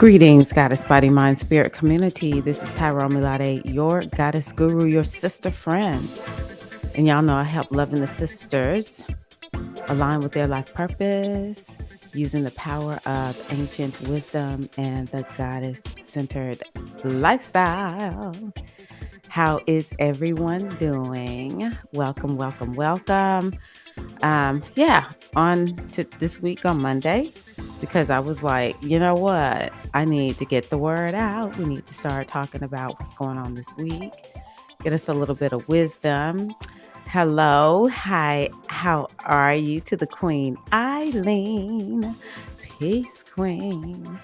Greetings, Goddess Body Mind Spirit community. This is Tyrone Milade, your goddess guru, your sister friend. And y'all know I help loving the sisters align with their life purpose using the power of ancient wisdom and the goddess centered lifestyle. How is everyone doing? Welcome, welcome, welcome. On to this week on Monday, because I was like, you know what? I need to get the word out. We need to start talking about what's going on this week. Get us a little bit of wisdom. Hello. Hi. How are you? To the Queen Eileen. Peace, Queen.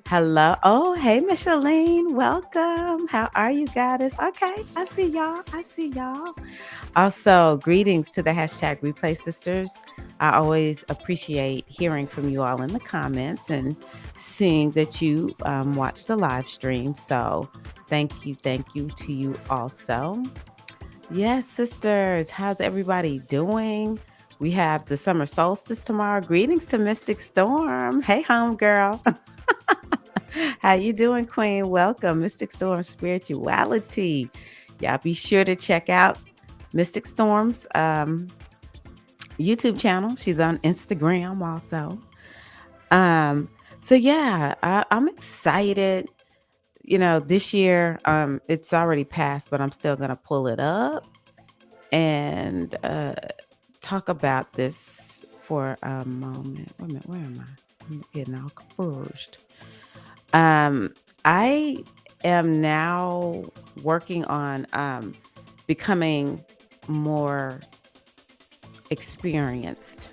Hello. Oh, hey, Micheline. Welcome. How are you, goddess? Okay. I see y'all. I see y'all. Also, greetings to the hashtag Replay Sisters. I always appreciate hearing from you all in the comments and seeing that you watch the live stream. So thank you to you also. Yes, sisters, how's everybody doing? We have the summer solstice tomorrow. Greetings to Mystic Storm. Hey, homegirl. How you doing, Queen? Welcome, Mystic Storm Spirituality. Y'all be sure to check out Mystic Storm's YouTube channel. She's on Instagram also. I'm excited. You know, this year, it's already passed, but I'm still gonna pull it up and talk about this for a moment. Wait a minute, where am I? I'm getting all confused. I am now working on becoming more experienced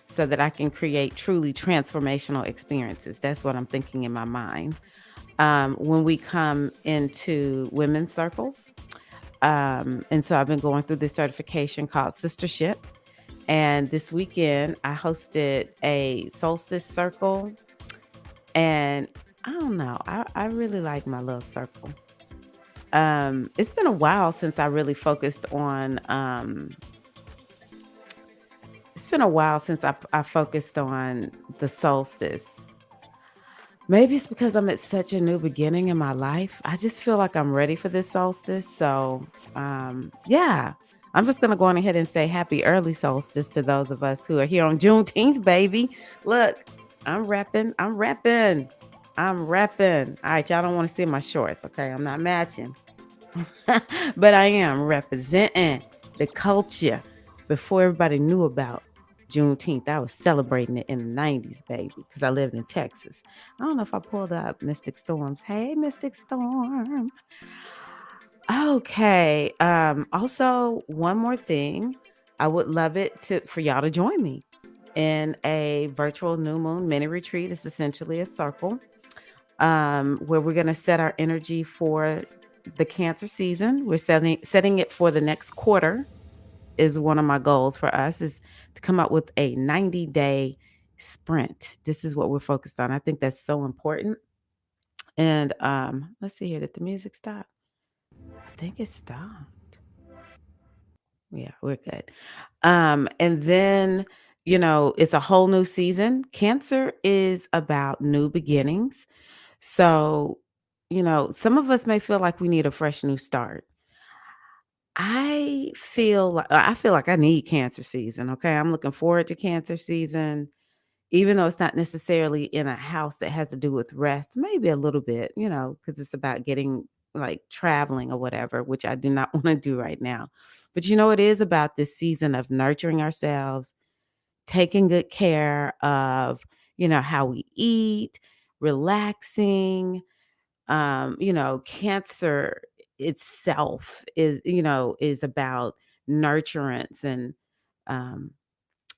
so that I can create truly transformational experiences. That's what I'm thinking in my mind. When we come into women's circles. And so I've been going through this certification called Sistership. And this weekend, I hosted a solstice circle. And I don't know, I really like my little circle. It's been a while since I really focused on I focused on the solstice. Maybe it's because I'm at such a new beginning in my life. I just feel like I'm ready for this solstice. So, yeah, I'm just going to go on ahead and say happy early solstice to those of us who are here on Juneteenth, baby. Look, I'm repping. All right, y'all don't want to see my shorts, okay? I'm not matching. But I am representing the culture before everybody knew about Juneteenth. I was celebrating it in the 90s, baby, because I lived in Texas. I don't know if I pulled up Mystic Storms. Hey, Mystic Storm. Okay. Also, one more thing. I would love it for y'all to join me in a virtual new moon mini retreat. It's essentially a circle where we're going to set our energy for the Cancer season. We're setting it for the next quarter. Is one of my goals for us, is to come up with a 90-day sprint. This is what we're focused on. I think that's so important. And let's see here. Did the music stop? I think it stopped. Yeah, we're good. And then, it's a whole new season. Cancer is about new beginnings. So, some of us may feel like we need a fresh new start. I feel like I need Cancer season. Okay. I'm looking forward to Cancer season, even though it's not necessarily in a house that has to do with rest, maybe a little bit, because it's about getting like traveling or whatever, which I do not want to do right now. But it is about this season of nurturing ourselves, taking good care of, how we eat, relaxing. Cancer itself is about nurturance and um,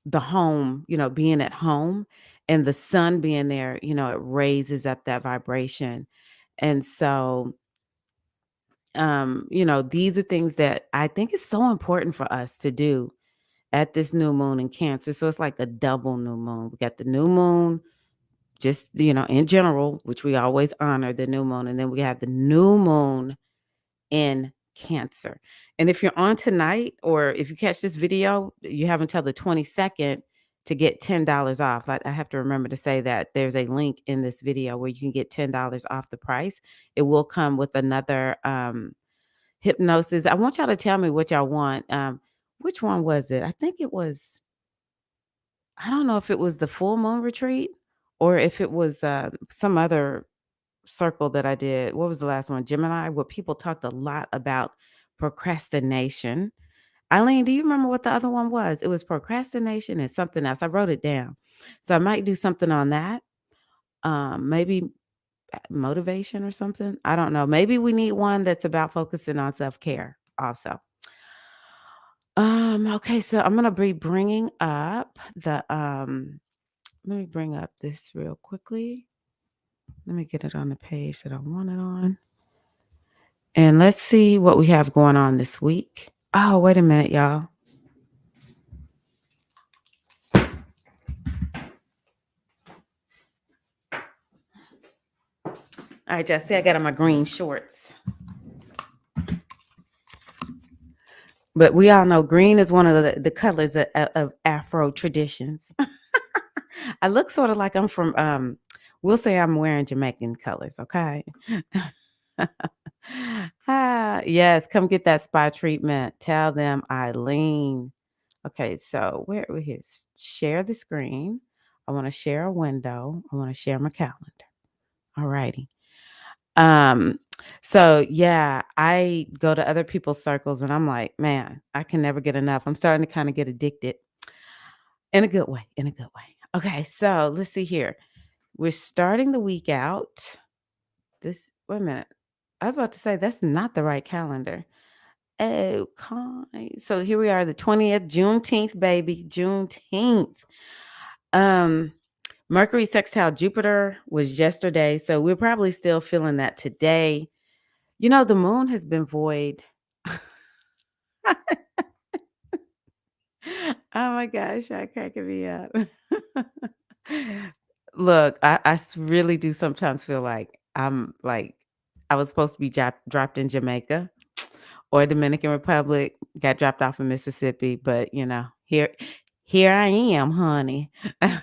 the home, being at home, and the sun being there, it raises up that vibration. And so, these are things that I think is so important for us to do at this new moon in Cancer. So it's like a double new moon. We got the new moon, just, in general, which we always honor the new moon. And then we have the new moon in Cancer. And if you're on tonight, or if you catch this video, you have until the 22nd to get $10 off. I have to remember to say that there's a link in this video where you can get $10 off the price. It will come with another hypnosis. I want y'all to tell me what y'all want. Which one was it? I think it was, I don't know if it was the full moon retreat or if it was some other circle that I did. What was the last one? Gemini, where people talked a lot about procrastination. Eileen, do you remember what the other one was? It was procrastination and something else. I wrote it down. So I might do something on that. Maybe motivation or something. I don't know. Maybe we need one that's about focusing on self-care also. Okay, so I'm gonna be bringing up the let me bring up this real quickly. Let me get it on the page that I want it on. And let's see what we have going on this week. Oh, wait a minute, y'all. All right, y'all see I got on my green shorts. But we all know green is one of the colors of Afro traditions. I look sort of like I'm from, we'll say I'm wearing Jamaican colors, okay? Yes, come get that spa treatment. Tell them Eileen. Okay, so where we here? Share the screen. I want to share a window. I want to share my calendar. All righty. Um, so yeah, I go to other people's circles and I'm like, man, I can never get enough. I'm starting to kind of get addicted in a good way, in a good way. Okay, so let's see here. We're starting the week out. Wait a minute. I was about to say that's not the right calendar. Okay. So here we are, the 20th, Juneteenth, baby. Juneteenth. Um, Mercury sextile Jupiter was yesterday. So we're probably still feeling that today. You know, the moon has been void. Oh my gosh, y'all cracking me up. Look, really do sometimes feel like I'm like I was supposed to be dropped in Jamaica or Dominican Republic, got dropped off in Mississippi, but here I am, honey. When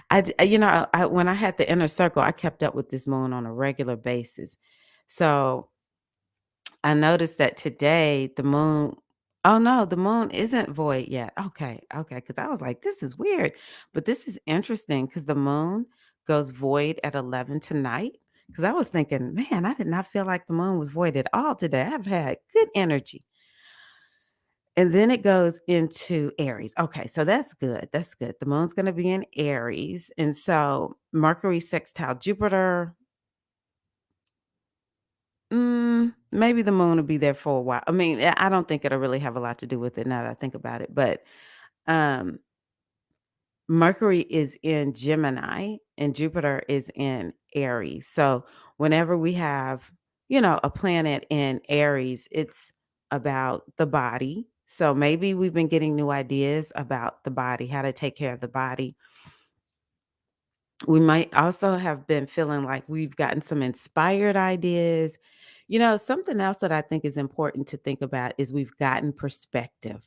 I had the inner circle, I kept up with this moon on a regular basis. So I noticed that today the moon oh, no, the moon isn't void yet. Okay, because I was like, "This is weird." But this is interesting because the moon goes void at 11 tonight. Because I was thinking, "Man, I did not feel like the moon was void at all today. I've had good energy." And then it goes into Aries. Okay, so that's good, that's good. The moon's gonna be in Aries, and so Mercury sextile Jupiter. Maybe the moon will be there for a while. I mean, I don't think it'll really have a lot to do with it now that I think about it. But um, Mercury is in Gemini and Jupiter is in Aries. So whenever we have, a planet in Aries, it's about the body. So maybe we've been getting new ideas about the body, how to take care of the body. We might also have been feeling like we've gotten some inspired ideas. Something else that I think is important to think about is we've gotten perspective.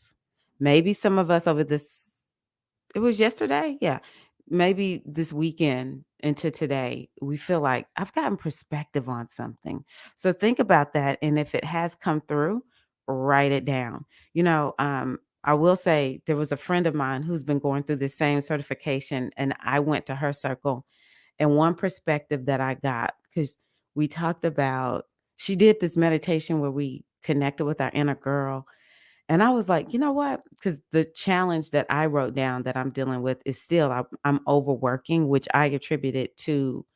Maybe some of us over this, it was yesterday? Yeah. Maybe this weekend into today, we feel like I've gotten perspective on something. So think about that. And if it has come through, write it down. I will say there was a friend of mine who's been going through the same certification, and I went to her circle. And one perspective that I got, because we talked about, she did this meditation where we connected with our inner girl. And I was like, you know what? Because the challenge that I wrote down that I'm dealing with is still I'm overworking, which I attributed to,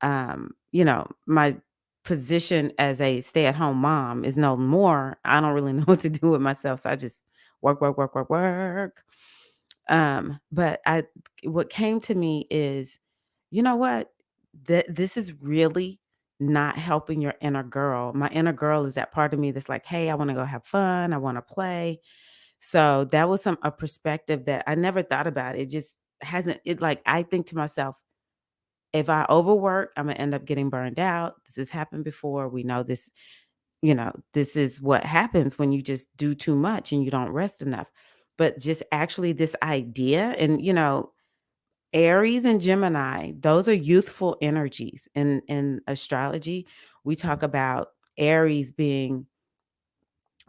my position as a stay-at-home mom is no more. I don't really know what to do with myself, so I just work, work, work, work, work. But what came to me is, you know what? This is really not helping your inner girl. My inner girl is that part of me that's like, hey, I want to go have fun. I want to play. So that was a perspective that I never thought about. It just hasn't, like, I think to myself, if I overwork, I'm gonna end up getting burned out. This has happened before. We know this is what happens when you just do too much and you don't rest enough. but just actually this idea. And, Aries and Gemini, those are youthful energies. In astrology, we talk about Aries being,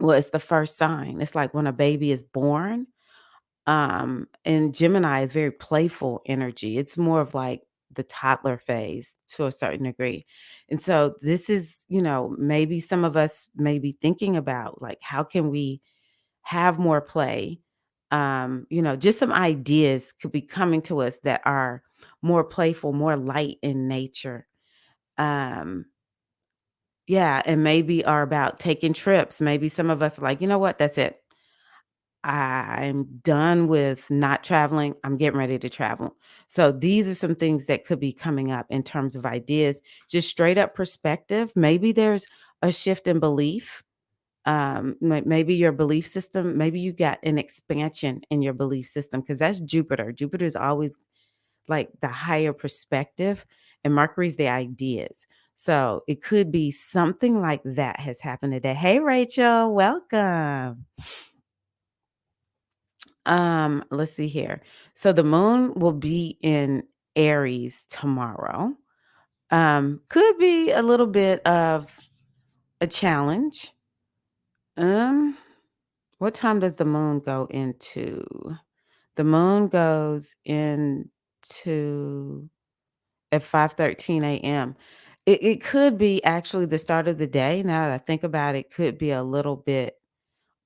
well, it's the first sign. It's like when a baby is born. And Gemini is very playful energy. It's more of like the toddler phase to a certain degree. And so this is, maybe some of us may be thinking about, like, how can we have more play? Just some ideas could be coming to us that are more playful, more light in nature. Um, yeah, and maybe are about taking trips. Maybe some of us are like, you know what, that's it. I'm done with not traveling. I'm getting ready to travel. So these are some things that could be coming up in terms of ideas, just straight up perspective. Maybe there's a shift in belief. Maybe your belief system, maybe you got an expansion in your belief system, because that's Jupiter. Jupiter is always like the higher perspective, and Mercury's the ideas. So it could be something like that has happened today. Hey, Rachel, welcome. Let's see here. So the moon will be in Aries tomorrow. Could be a little bit of a challenge. Um, what time does the moon go into? The moon goes into at 5:13 a.m. It could be actually the start of the day. Now that I think about it, could be a little bit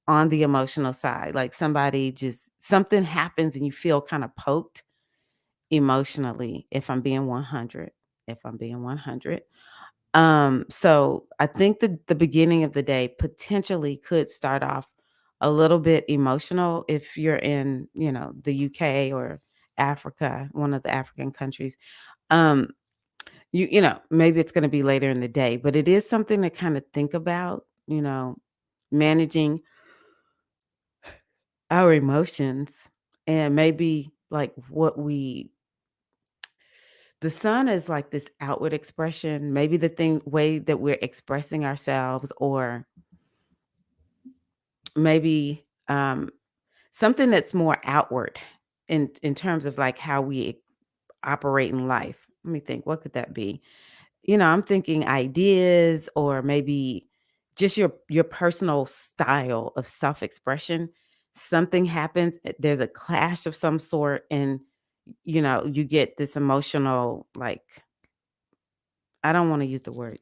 on the emotional side. Like something happens and you feel kind of poked emotionally, if I'm being 100, if I'm being 100. So I think the beginning of the day potentially could start off a little bit emotional if you're in, the UK or Africa, one of the African countries. Um, maybe it's going to be later in the day, but it is something to kind of think about, managing our emotions, and maybe like the sun is like this outward expression, maybe the way that we're expressing ourselves, or maybe something that's more outward in terms of like how we operate in life. Let me think, what could that be? I'm thinking ideas, or maybe just your personal style of self-expression. Something happens, there's a clash of some sort, and you get this emotional, like, I don't want to use the word.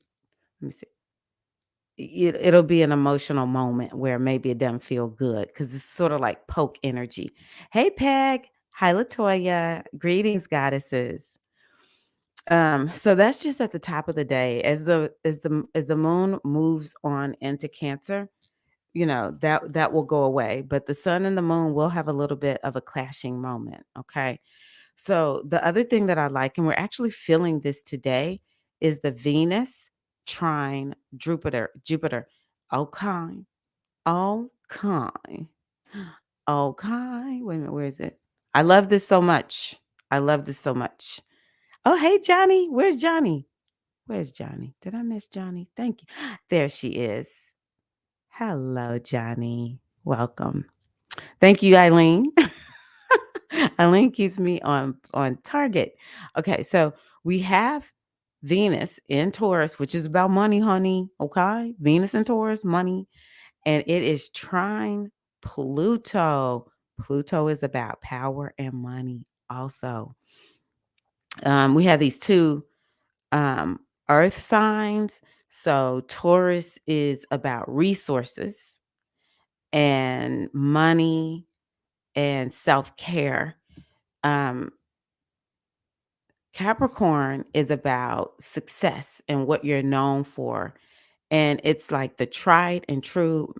Let me see. It'll be an emotional moment where maybe it doesn't feel good because it's sort of like poke energy. Hey, Peg. Hi, Latoya. Greetings, goddesses. So that's just at the top of the day. As the moon moves on into Cancer, that will go away. But the sun and the moon will have a little bit of a clashing moment. Okay. So the other thing that I like, and we're actually feeling this today, is the Venus trine Jupiter. Jupiter. Okay. Okay. Okay. Wait a minute. Where is it? I love this so much. I love this so much. Oh, hey, Johnny. Where's Johnny? Where's Johnny? Did I miss Johnny? Thank you. There she is. Hello, Johnny. Welcome. Thank you, Eileen. Eileen keeps me on target. Okay, so we have Venus in Taurus, which is about money, honey. Okay, Venus in Taurus, money, and it is trine Pluto. Pluto is about power and money. Also, we have these two earth signs. So Taurus is about resources and money and self-care. Um, Capricorn is about success and what you're known for. And it's like the tried and true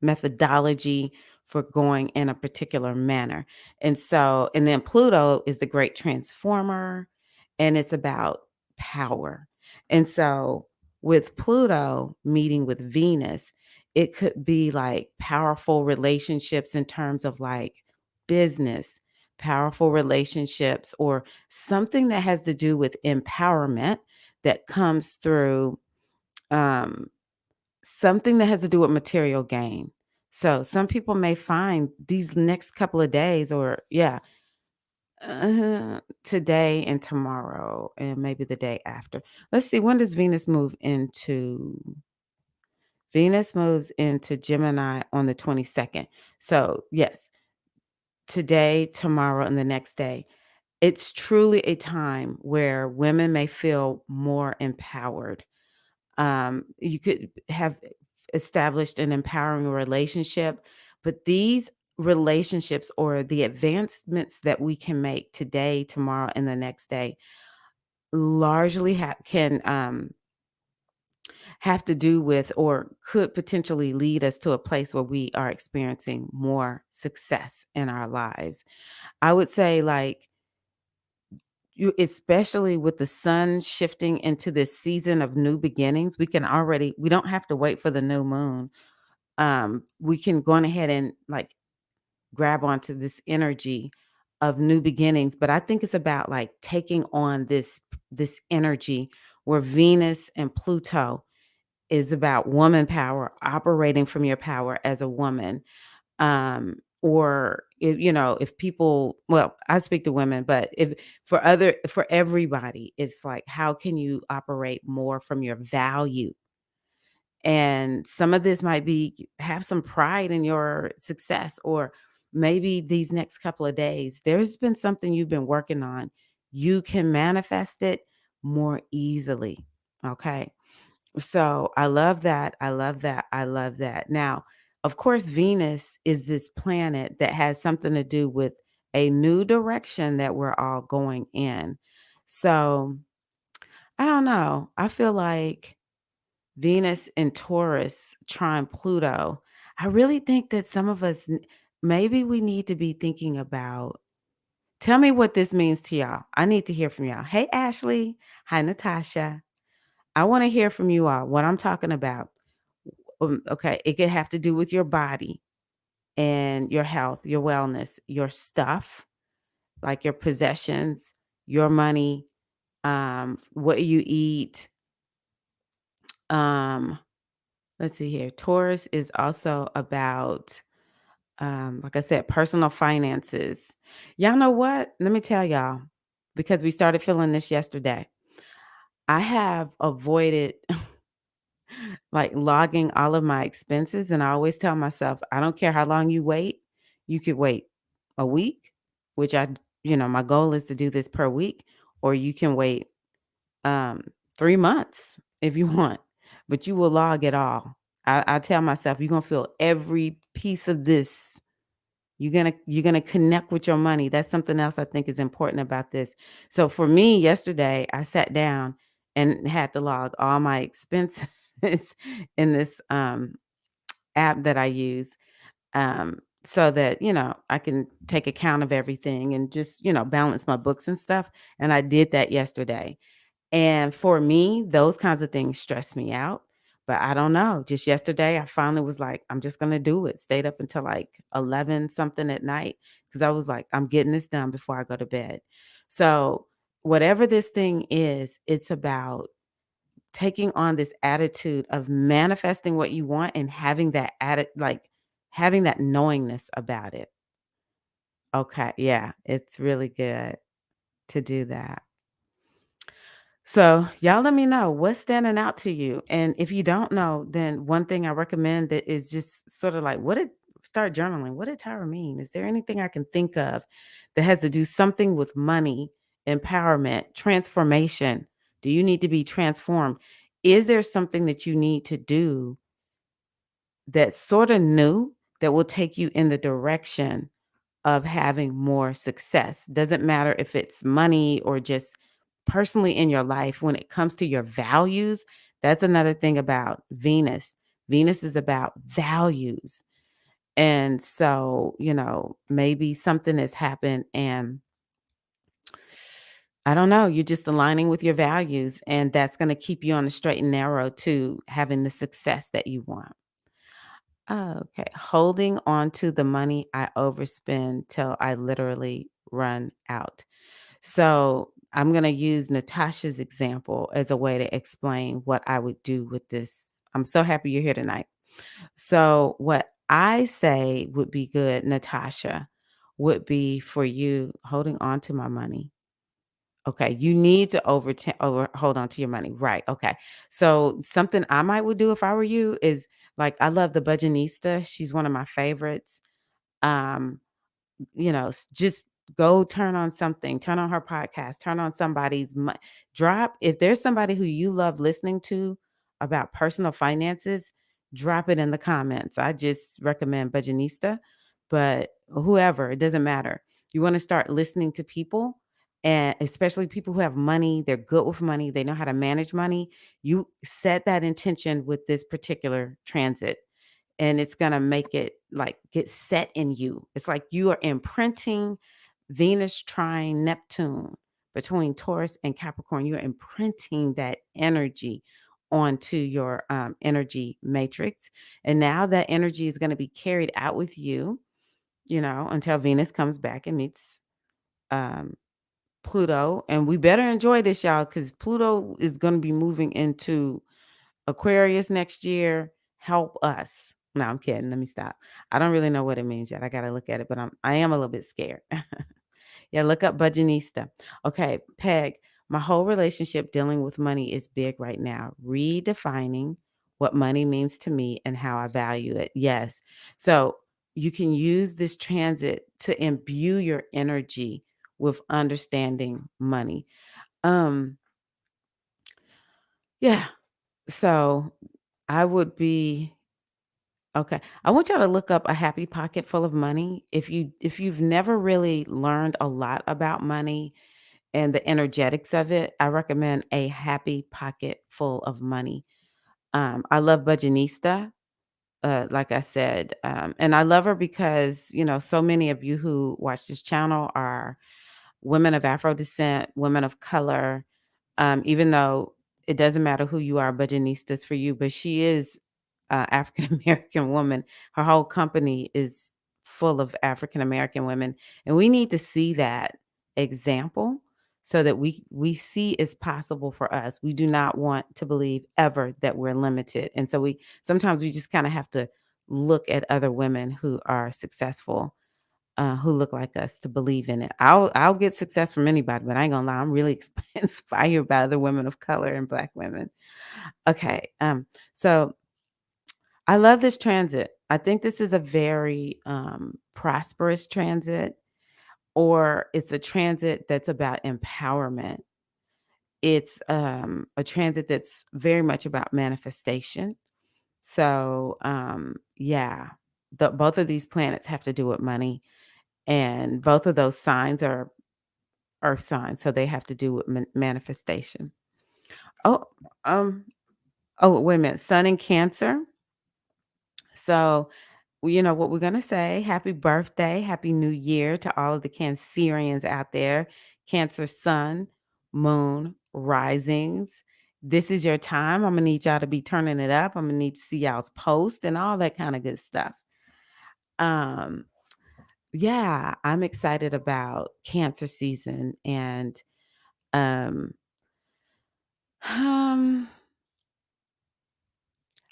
methodology for going in a particular manner. And then Pluto is the great transformer, and it's about power. And so with Pluto meeting with Venus, it could be like powerful relationships in terms of like business, powerful relationships, or something that has to do with empowerment that comes through um, something that has to do with material gain. So some people may find these next couple of days or yeah, today and tomorrow and maybe the day after. Let's see, when does Venus moves into Gemini on the 22nd. So, yes, today, tomorrow, and the next day. It's truly a time where women may feel more empowered. You could have established an empowering relationship, but these relationships or the advancements that we can make today, tomorrow, and the next day largely can have to do with or could potentially lead us to a place where we are experiencing more success in our lives. I would say, like, you especially with the sun shifting into this season of new beginnings, we don't have to wait for the new moon. We can go on ahead and, like, grab onto this energy of new beginnings, but I think it's about, like, taking on this energy where Venus and Pluto is about woman power, operating from your power as a woman. Or if people, well, I speak to women, but if for everybody, it's like, how can you operate more from your value? And some of this might be have some pride in your success, or maybe these next couple of days, there's been something you've been working on. You can manifest it more easily. Okay. So I love that. I love that. I love that. Now, of course, Venus is this planet that has something to do with a new direction that we're all going in. So I don't know. I feel like Venus and Taurus trine Pluto. I really think that some of us, maybe we need to be thinking about. Tell me what this means to y'all. I need to hear from y'all. Hey, Ashley. Hi, Natasha. I want to hear from you all what I'm talking about. Okay, it could have to do with your body and your health, your wellness, your stuff, like your possessions, your money, what you eat. Um, let's see here. Taurus is also about, like I said, personal finances. Y'all know what? Let me tell y'all, because we started feeling this yesterday. I have avoided like logging all of my expenses. And I always tell myself, I don't care how long you wait. You could wait a week, which my goal is to do this per week, or you can wait 3 months if you want, but you will log it all. I tell myself, you're gonna feel every piece of this. You're gonna connect with your money. That's something else I think is important about this. So for me, yesterday, I sat down and had to log all my expenses in this app that I use, so that I can take account of everything and just balance my books and stuff. And I did that yesterday. And for me, those kinds of things stress me out. But I don't know. Just yesterday, I finally was like, I'm just going to do it. Stayed up until like 11 something at night because I was like, I'm getting this done before I go to bed. So, whatever this thing is, it's about taking on this attitude of manifesting what you want and having that having that knowingness about it. Okay. Yeah. It's really good to do that. So, y'all let me know what's standing out to you. And if you don't know, then one thing I recommend that is just sort of like, start journaling. What did Tyra mean? Is there anything I can think of that has to do something with money, empowerment, transformation? Do you need to be transformed? Is there something that you need to do that's sort of new that will take you in the direction of having more success? Doesn't matter if it's money or just personally in your life. When it comes to your values, that's another thing about Venus. Venus is about values. And so, maybe something has happened and I don't know, you're just aligning with your values, and that's going to keep you on the straight and narrow to having the success that you want. Okay. Holding on to the money I overspend till I literally run out. So I'm going to use Natasha's example as a way to explain what I would do with this. I'm so happy you're here tonight. So what I say would be good, Natasha, would be for you holding on to my money. Okay, you need to over hold on to your money, right, okay. So, something I might would do if I were you is, like, I love the Budgetnista, she's one of my favorites. Um, just go turn on something, turn on her podcast, turn on somebody's drop if there's somebody who you love listening to about personal finances, drop it in the comments. I just recommend Budgetnista, but whoever, it doesn't matter. You want to start listening to people, and especially people who have money, they're good with money, they know how to manage money. You set that intention with this particular transit and it's gonna make it like get set in you. It's like you are imprinting Venus trine Neptune between Taurus and Capricorn. You're imprinting that energy onto your energy matrix. And now that energy is going to be carried out with you, until Venus comes back and meets um, Pluto. And we better enjoy this, y'all, because Pluto is going to be moving into Aquarius next year, help us. No, I'm kidding. Let me stop. I don't really know what it means yet. I gotta look at it, but I am a little bit scared. Yeah, look up Budgetnista. Okay, Peg, my whole relationship dealing with money is big right now. Redefining what money means to me and how I value it. Yes. So you can use this transit to imbue your energy with understanding money. Um, yeah. So I would be okay. I want y'all to look up a happy pocket full of money. If you've never really learned a lot about money and the energetics of it, I recommend a happy pocket full of money. I love Budgetnista, like I said, and I love her because so many of you who watch this channel are women of Afro descent, women of color, even though it doesn't matter who you are, Budgetnista's for you, but she is African American woman. Her whole company is full of African American women, and we need to see that example so that we see it's possible for us. We do not want to believe ever that we're limited, and so we sometimes we just kind of have to look at other women who are successful who look like us to believe in it. I'll get success from anybody, but I ain't gonna lie, I'm really inspired by other women of color and Black women. Okay, so I love this transit. I think this is a very prosperous transit, or it's a transit that's about empowerment. It's a transit that's very much about manifestation. So, yeah, both of these planets have to do with money, and both of those signs are earth signs, so they have to do with manifestation. Oh, um, oh, wait a minute. Sun in Cancer. So, you know what we're gonna say. Happy birthday, happy new year to all of the Cancerians out there. Cancer sun, moon, risings. This is your time. I'm gonna need y'all to be turning it up. I'm gonna need to see y'all's post and all that kind of good stuff. Um, yeah, I'm excited about Cancer season and um Um,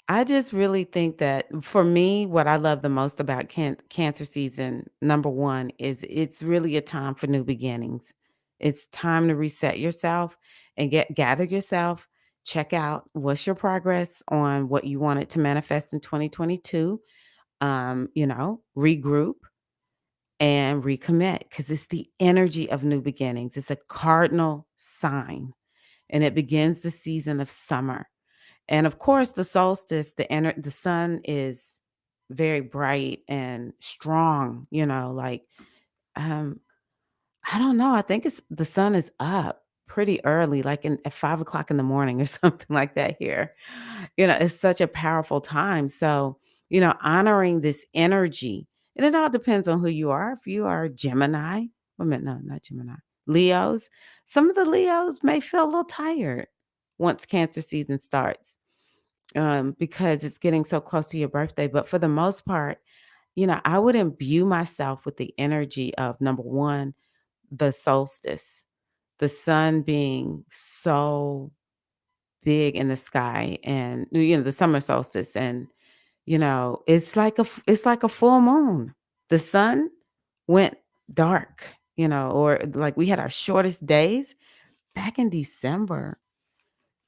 I just really think that for me, what I love the most about cancer season, number one, is it's really a time for new beginnings. It's time to reset yourself and gather yourself, check out what's your progress on what you wanted to manifest in 2022. Regroup and recommit because it's the energy of new beginnings. It's a cardinal sign and it begins the season of summer. And of course, the solstice, the sun is very bright and strong, um, I don't know. I think it's the sun is up pretty early, like at 5 o'clock in the morning or something like that here. It's such a powerful time. So, honoring this energy, and it all depends on who you are. If you are Gemini, wait a minute, no, not Gemini, Leos, some of the Leos may feel a little tired once Cancer season starts because it's getting so close to your birthday. But for the most part, I would imbue myself with the energy of number one, the solstice, the sun being so big in the sky, and the summer solstice, and It's like a full moon. The sun went dark, or like we had our shortest days back in December.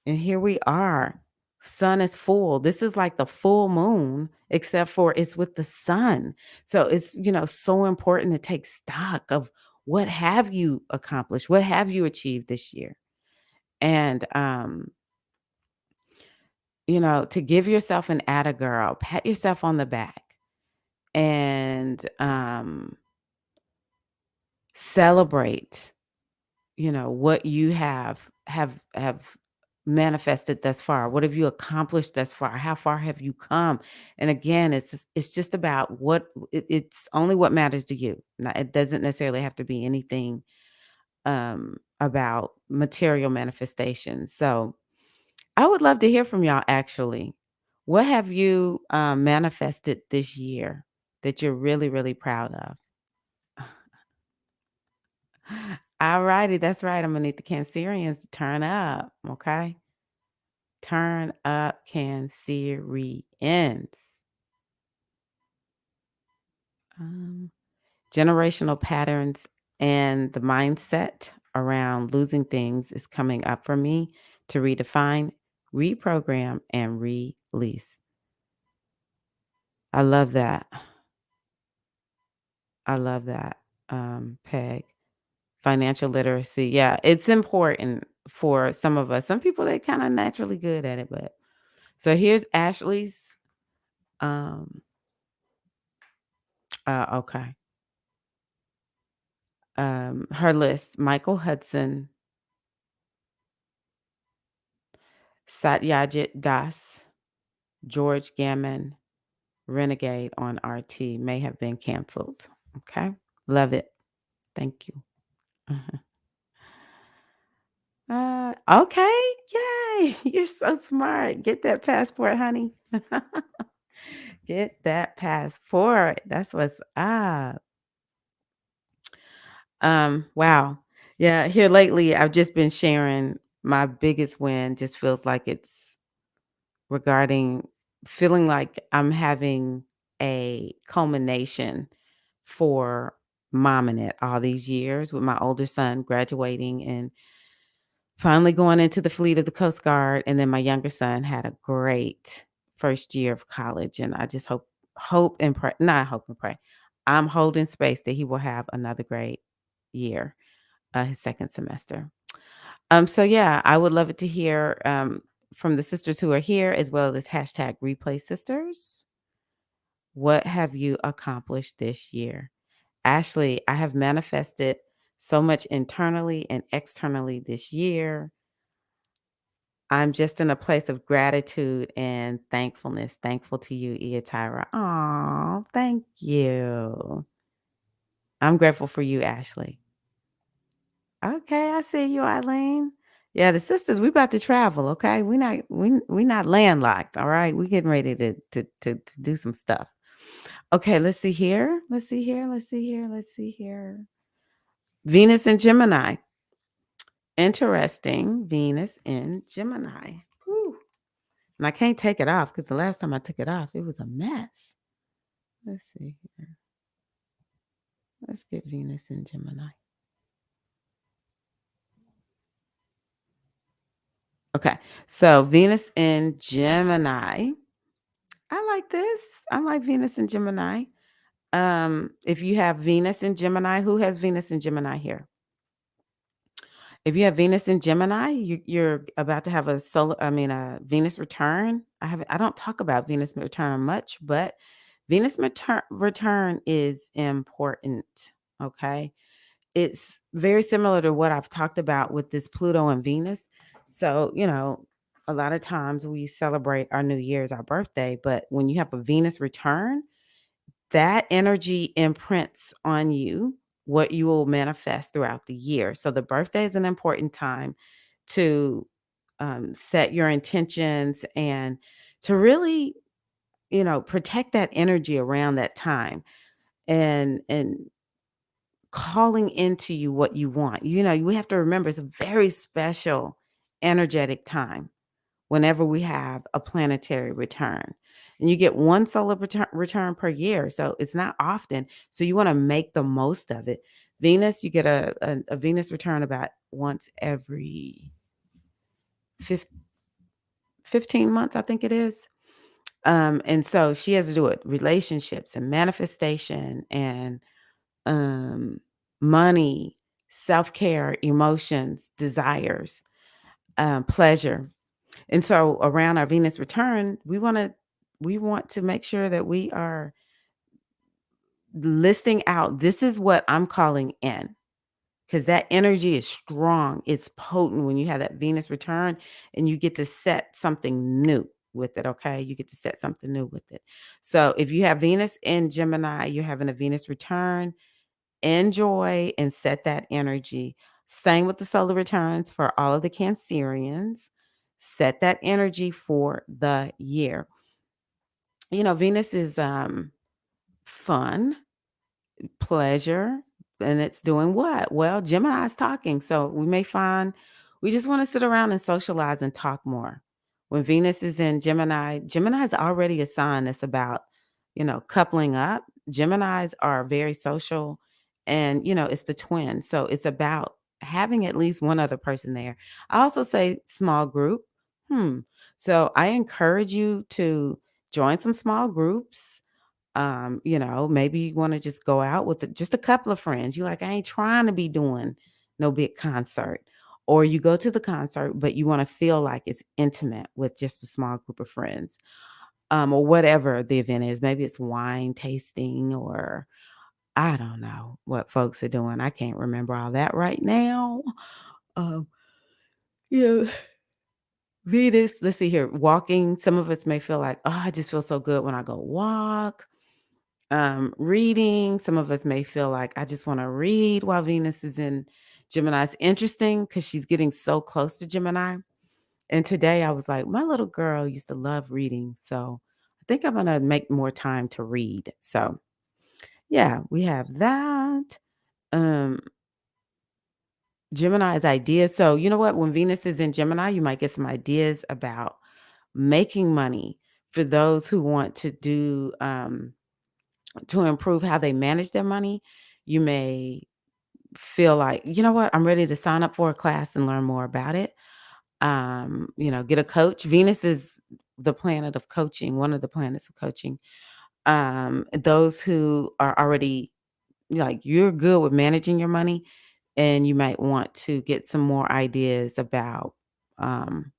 And here we are. Sun is full. This is like the full moon, except for it's with the sun. So it's, so important to take stock of what have you accomplished? What have you achieved this year? And to give yourself an atta girl, pat yourself on the back and celebrate what you have manifested thus far. What have you accomplished thus far? How far have you come? And again, it's just about it's only what matters to you. It doesn't necessarily have to be anything about material manifestation. So I would love to hear from y'all actually. What have you manifested this year that you're really, really proud of? All righty, that's right. I'm gonna need the Cancerians to turn up, okay? Turn up, Cancerians. Um, Generational patterns and the mindset around losing things is coming up for me to redefine, reprogram, and release. I love that. I love that, Peg. Financial literacy. Yeah, it's important for some of us. Some people, they kind of naturally good at it, but so here's Ashley's. Um, okay. Her list: Michael Hudson, Satyajit Das, George Gammon, Renegade on RT may have been canceled. Okay, love it. Thank you. Uh-huh. Okay, yay! You're so smart. Get that passport, honey. Get that passport. That's what's up. Wow. Yeah, here lately, I've just been sharing my biggest win. Just feels like it's regarding feeling like I'm having a culmination for momming it all these years with my older son graduating and finally going into the fleet of the Coast Guard. And then my younger son had a great first year of college. And I just hope and pray, not hope and pray. I'm holding space that he will have another great year, his second semester. So yeah, I would love it to hear from the sisters who are here, as well as hashtag replay sisters. What have you accomplished this year? Ashley, I have manifested so much internally and externally this year. I'm just in a place of gratitude and thankfulness. Thankful to you, Tirra. Oh, thank you. I'm grateful for you, Ashley. Okay, I see you, Eileen. Yeah, the sisters, we about to travel, okay? We not landlocked, all right? We getting ready to do some stuff. Okay, let's see here. Let's see here. Let's see here. Let's see here. Venus and Gemini. Interesting. Venus in Gemini. Whew. And I can't take it off because the last time I took it off, it was a mess. Let's see here. Let's get Venus in Gemini. Okay, so Venus in Gemini. I like this. I like Venus and Gemini. If you have Venus in Gemini, who has Venus in Gemini here? If you have Venus in Gemini, you're about to have a Venus return. I don't talk about Venus return much, but Venus return is important. Okay. It's very similar to what I've talked about with this Pluto and Venus. So, a lot of times we celebrate our new year as our birthday, but when you have a Venus return, that energy imprints on you what you will manifest throughout the year. So the birthday is an important time to set your intentions and to really, protect that energy around that time and calling into you what you want. You have to remember it's a very special energetic time whenever we have a planetary return. And you get one solar return per year. So it's not often. So you want to make the most of it. Venus, you get a Venus return about once every 15 months, I think it is. And so she has to do it relationships and manifestation and um, money, self care, emotions, desires, pleasure. And so around our Venus return, we want to make sure that we are listing out this is what I'm calling in because that energy is strong. It's potent when you have that Venus return and you get to set something new with it. Okay. You get to set something new with it. So if you have Venus in Gemini, you're having a Venus return, enjoy and set that energy. Same with the solar returns for all of the Cancerians. Set that energy for the year. Venus is fun, pleasure, and it's doing what? Well, Gemini's talking. So we may find we just want to sit around and socialize and talk more. When Venus is in Gemini, Gemini is already a sign that's about, coupling up. Geminis are very social and, it's the twin. So it's about having at least one other person there. I also say small group. Hmm. So I encourage you to join some small groups. Maybe you want to just go out with just a couple of friends. You like, I ain't trying to be doing no big concert. Or you go to the concert, but you want to feel like it's intimate with just a small group of friends. Or whatever the event is. Maybe it's wine tasting or I don't know what folks are doing. I can't remember all that right now. Um, yeah, Venus, let's see here. Walking. Some of us may feel like, oh, I just feel so good when I go walk. Reading. Some of us may feel like I just want to read while Venus is in Gemini. It's interesting because she's getting so close to Gemini. And today I was like, my little girl used to love reading. So I think I'm going to make more time to read. So yeah, we have that. Um, Gemini's ideas. So you know what? When Venus is in Gemini, you might get some ideas about making money for those who want to do to improve how they manage their money. You may feel like, you know what, I'm ready to sign up for a class and learn more about it. Get a coach. Venus is the planet of coaching, one of the planets of coaching. Those who are already like you're good with managing your money and you might want to get some more ideas about um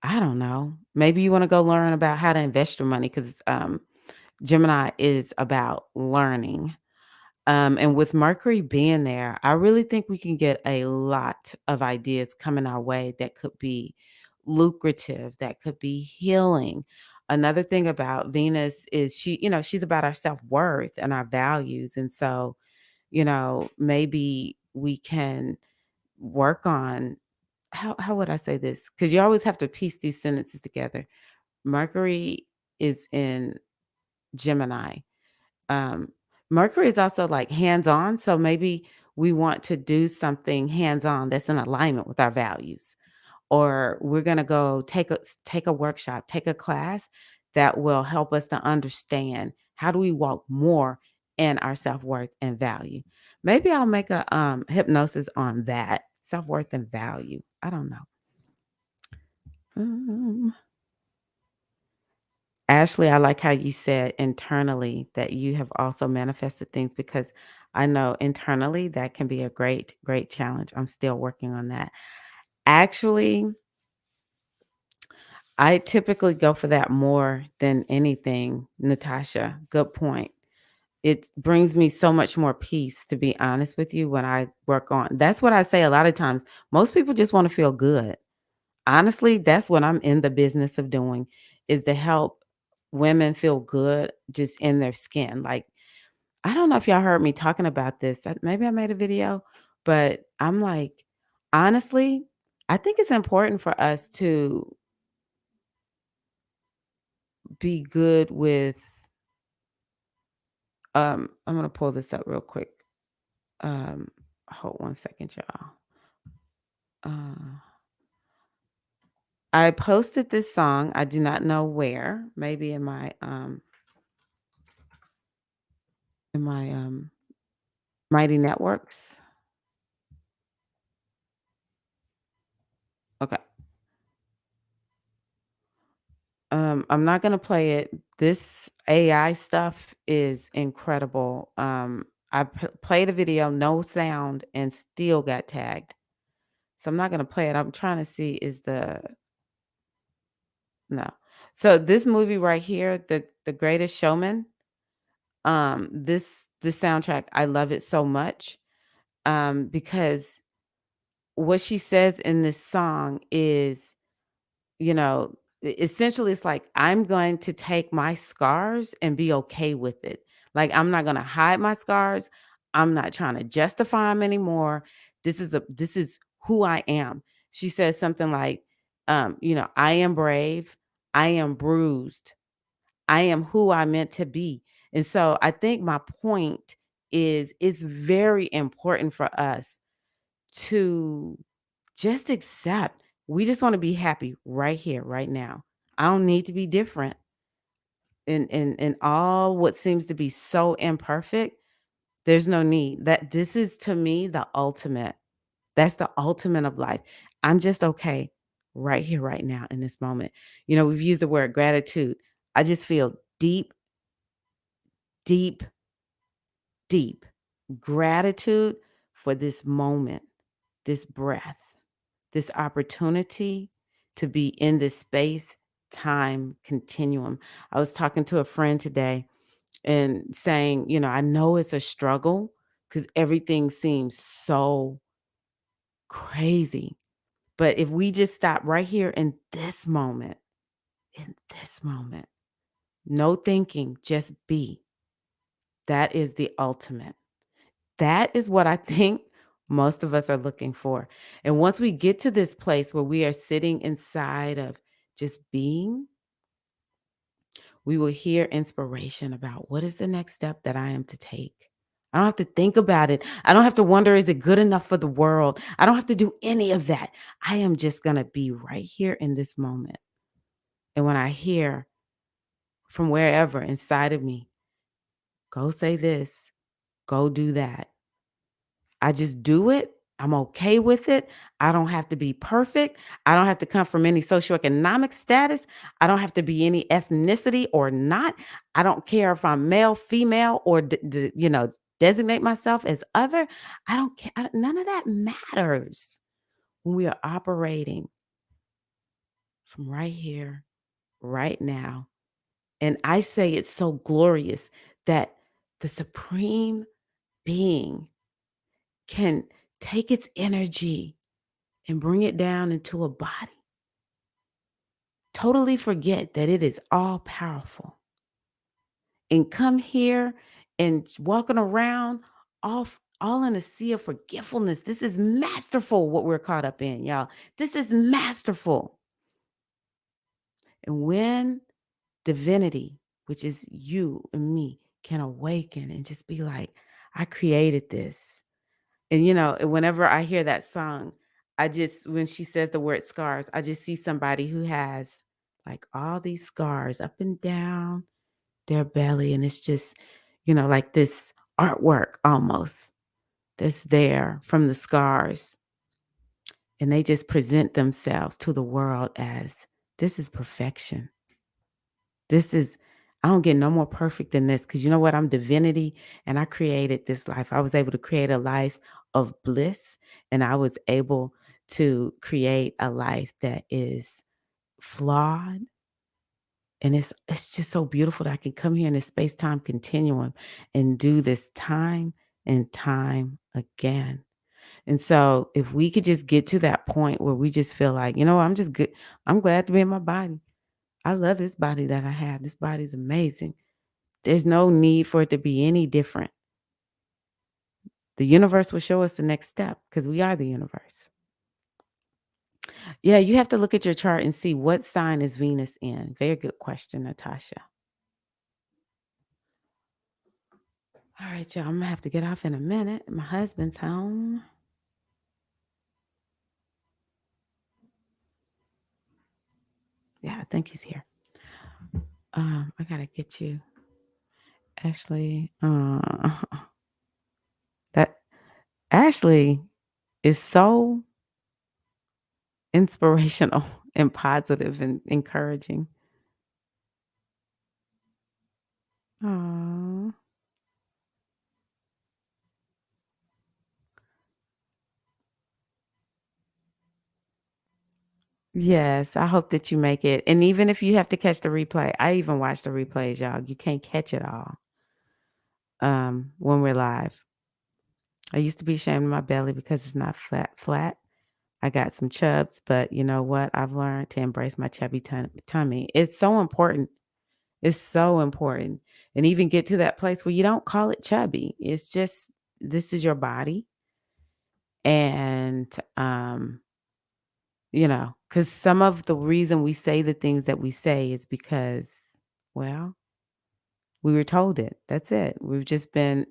I don't know. Maybe you want to go learn about how to invest your money because Gemini is about learning. And with Mercury being there, I really think we can get a lot of ideas coming our way that could be lucrative, that could be healing. Another thing about Venus is she's about our self-worth and our values. And so, maybe we can work on how would I say this? Because you always have to piece these sentences together. Mercury is in Gemini. um, Mercury is also like hands-on, so maybe we want to do something hands-on that's in alignment with our values, or we're gonna go take a workshop, take a class that will help us to understand how do we walk more in our self-worth and value. Maybe I'll make a hypnosis on that self-worth and value. I don't know. Um, Ashley, I like how you said internally that you have also manifested things because I know internally that can be a great, great challenge. I'm still working on that. Actually, I typically go for that more than anything, Natasha. Good point. It brings me so much more peace, to be honest with you, when I work on. That's what I say a lot of times. Most people just want to feel good. Honestly, that's what I'm in the business of doing is to help women feel good just in their skin. Like, I don't know if y'all heard me talking about this. Maybe I made a video, but I'm like, honestly, I think it's important for us to be good with I'm going to pull this up real quick. Um hold one second, y'all. Uh I posted this song, I do not know where, maybe in my, Mighty Networks. Okay. I'm not gonna play it. This AI stuff is incredible. I played a video, no sound, and still got tagged. So I'm not gonna play it. I'm trying to see is the no. So this movie right here, The Greatest Showman, this soundtrack, I love it so much. Because what she says in this song is, you know, essentially it's like I'm going to take my scars and be okay with it. Like I'm not going to hide my scars. I'm not trying to justify them anymore. This is who I am. She says something like I am brave, I am bruised, I am who I meant to be. And so I think my point is it's very important for us to just accept. We just want to be happy right here, right now. I don't need to be different in all what seems to be so imperfect. There's no need. That this is to me the ultimate. That's the ultimate of life. I'm just okay right here, right now in this moment. We've used the word gratitude. I just feel deep, deep, deep gratitude for this moment, this breath, this opportunity to be in this space time continuum. I was talking to a friend today and saying, I know it's a struggle because everything seems so crazy. But if we just stop right here in this moment, no thinking, just be, that is the ultimate. That is what I think most of us are looking for. And once we get to this place where we are sitting inside of just being, we will hear inspiration about what is the next step that I am to take. I don't have to think about it. I don't have to wonder, is it good enough for the world? I don't have to do any of that. I am just going to be right here in this moment. And when I hear from wherever inside of me, go say this, go do that, I just do it. I'm okay with it. I don't have to be perfect. I don't have to come from any socioeconomic status. I don't have to be any ethnicity or not. I don't care if I'm male, female, or designate myself as other. I don't care. None of that matters when we are operating from right here, right now. And I say it's so glorious that the supreme being can take its energy and bring it down into a body. Totally forget that it is all powerful and come here and walking around all in a sea of forgetfulness. This is masterful what we're caught up in, y'all. This is masterful. And when divinity, which is you and me, can awaken and just be like, I created this. And, whenever I hear that song, when she says the word scars, I just see somebody who has like all these scars up and down their belly. And it's just, like this artwork almost that's there from the scars. And they just present themselves to the world as this is perfection. This is, I don't get no more perfect than this because you know what? I'm divinity and I created this life. I was able to create a life of bliss and I was able to create a life that is flawed. And it's just so beautiful that I can come here in this space-time continuum and do this time and time again. And so if we could just get to that point where we just feel like, I'm just good. I'm glad to be in my body. I love this body that I have. This body is amazing. There's no need for it to be any different. The universe will show us the next step because we are the universe. Yeah, you have to look at your chart and see what sign is Venus in. Very good question, Natasha. All right, y'all. I'm gonna have to get off in a minute. My husband's home. Yeah, I think he's here. I gotta get you, Ashley. That Ashley is so inspirational and positive and encouraging. Aw. Yes, I hope that you make it. And even if you have to catch the replay, I even watch the replays, y'all. You can't catch it all when we're live. I used to be ashamed of my belly because it's not flat. I got some chubs, but you know what? I've learned to embrace my chubby tummy. It's so important. It's so important. And even get to that place where you don't call it chubby. It's just this is your body. And because some of the reason we say the things that we say is because, well, we were told it. That's it. We've just been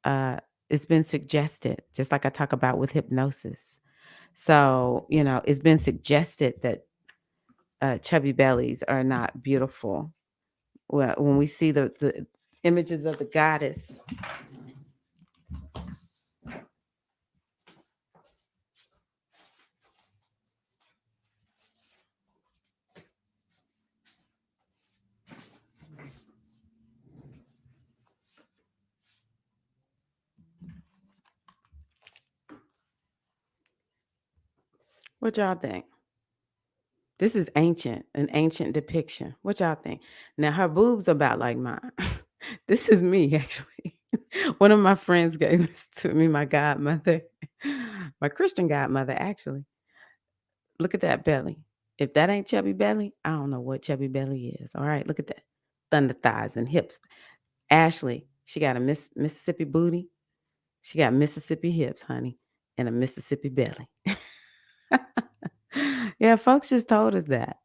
uh it's been suggested, just like I talk about with hypnosis. So, it's been suggested that chubby bellies are not beautiful. Well, when we see the images of the goddess. What y'all think? This is an ancient depiction. What y'all think? Now her boobs are about like mine. This is me actually. One of my friends gave this to me, my godmother, my Christian godmother actually. Look at that belly. If that ain't chubby belly, I don't know what chubby belly is. All right, look at that. Thunder thighs and hips. Ashley, she got a Mississippi booty. She got Mississippi hips, honey, and a Mississippi belly. Yeah, folks just told us that.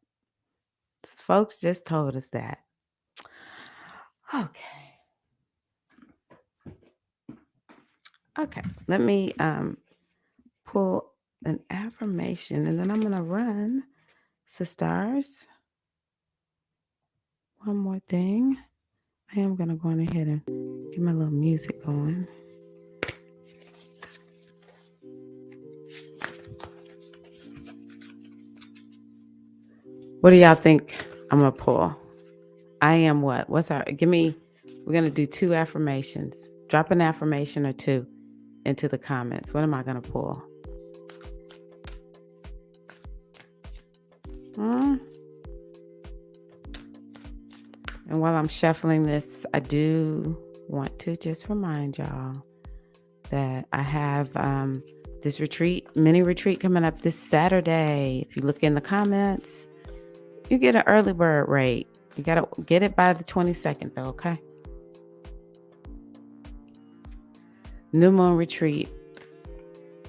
Folks just told us that. Okay. Okay. Let me pull an affirmation and then I'm gonna run, sisters. One more thing. I am gonna go on ahead and get my little music going. What do y'all think I'm gonna pull? I am what? We're gonna do 2 affirmations. Drop an affirmation or 2 into the comments. What am I gonna pull? And while I'm shuffling this, I do want to just remind y'all that I have this mini retreat coming up this Saturday. If you look in the comments, you get an early bird rate. You got to get it by the 22nd, though, okay? New moon retreat.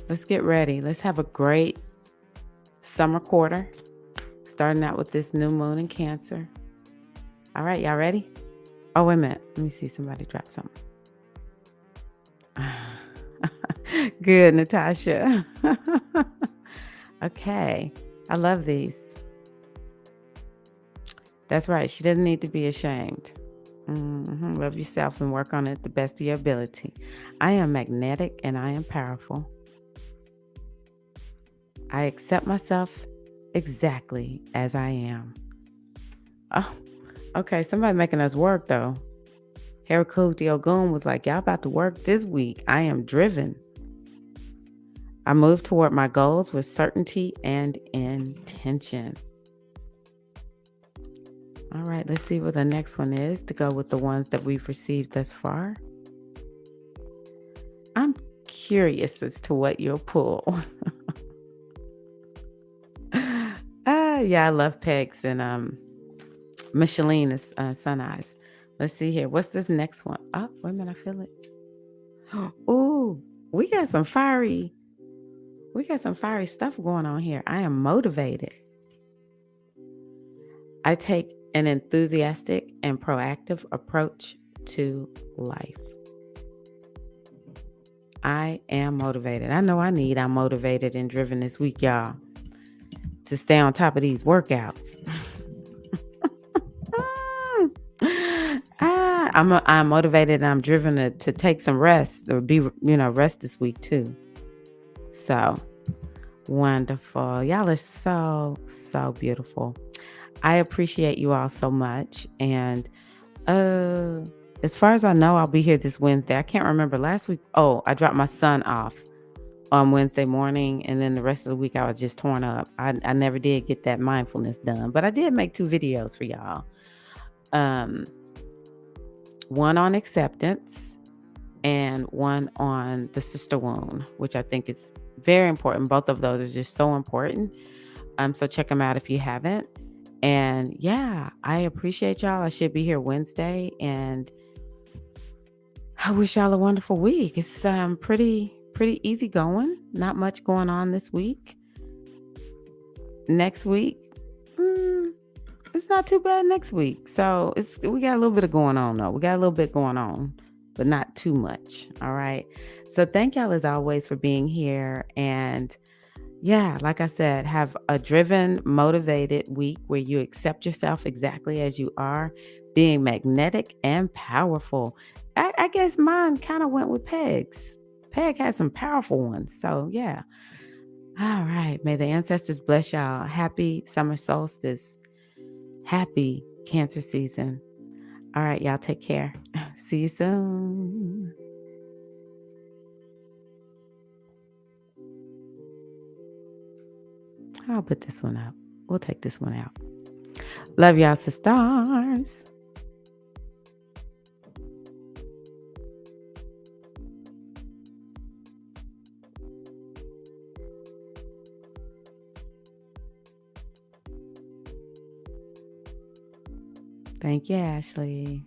Let's get ready. Let's have a great summer quarter, starting out with this new moon in Cancer. All right, y'all ready? Oh, wait a minute. Let me see somebody drop something. Good, Natasha. Okay. I love these. That's right. She doesn't need to be ashamed. Love yourself and work on it the best of your ability. I am magnetic and I am powerful. I accept myself exactly as I am. Oh, okay. Somebody making us work, though. Herakuti Ogun was like, y'all about to work this week. I am driven. I move toward my goals with certainty and intention. All right, let's see what the next one is to go with the ones that we've received thus far. I'm curious as to what you'll pull. Yeah, I love pegs and Micheline is Sun Eyes. Let's see here. What's this next one? Oh, wait a minute, I feel it. Ooh, we got some fiery stuff going on here. I am motivated. I take an enthusiastic and proactive approach to life. I am motivated. I know I'm motivated and driven this week, y'all, to stay on top of these workouts. I'm motivated and I'm driven to take some rest or rest this week too. So wonderful. Y'all are so, so beautiful. I appreciate you all so much. And uh as far as I know, I'll be here this Wednesday. I can't remember last week. Oh, I dropped my son off on Wednesday morning, and then the rest of the week I was just torn up. I never did get that mindfulness done, but I did make 2 videos for y'all. Um, one on acceptance and one on the sister wound, which I think is very important. Both of those are just so important. So check them out if you haven't. And yeah, I appreciate y'all. I should be here Wednesday, and I wish y'all a wonderful week. It's pretty easy going. Not much going on this week. Next week, it's not too bad next week. So we got a little bit of going on though. We got a little bit going on, but not too much. All right. So thank y'all as always for being here. And yeah, like I said, have a driven, motivated week where you accept yourself exactly as you are, being magnetic and powerful. I guess mine kind of went with Peg's. Peg had some powerful ones. So yeah. All right. May the ancestors bless y'all. Happy summer solstice. Happy Cancer season. All right, y'all take care. See you soon. I'll put this one up. We'll take this one out. Love y'all, sisters. Thank you, Ashley.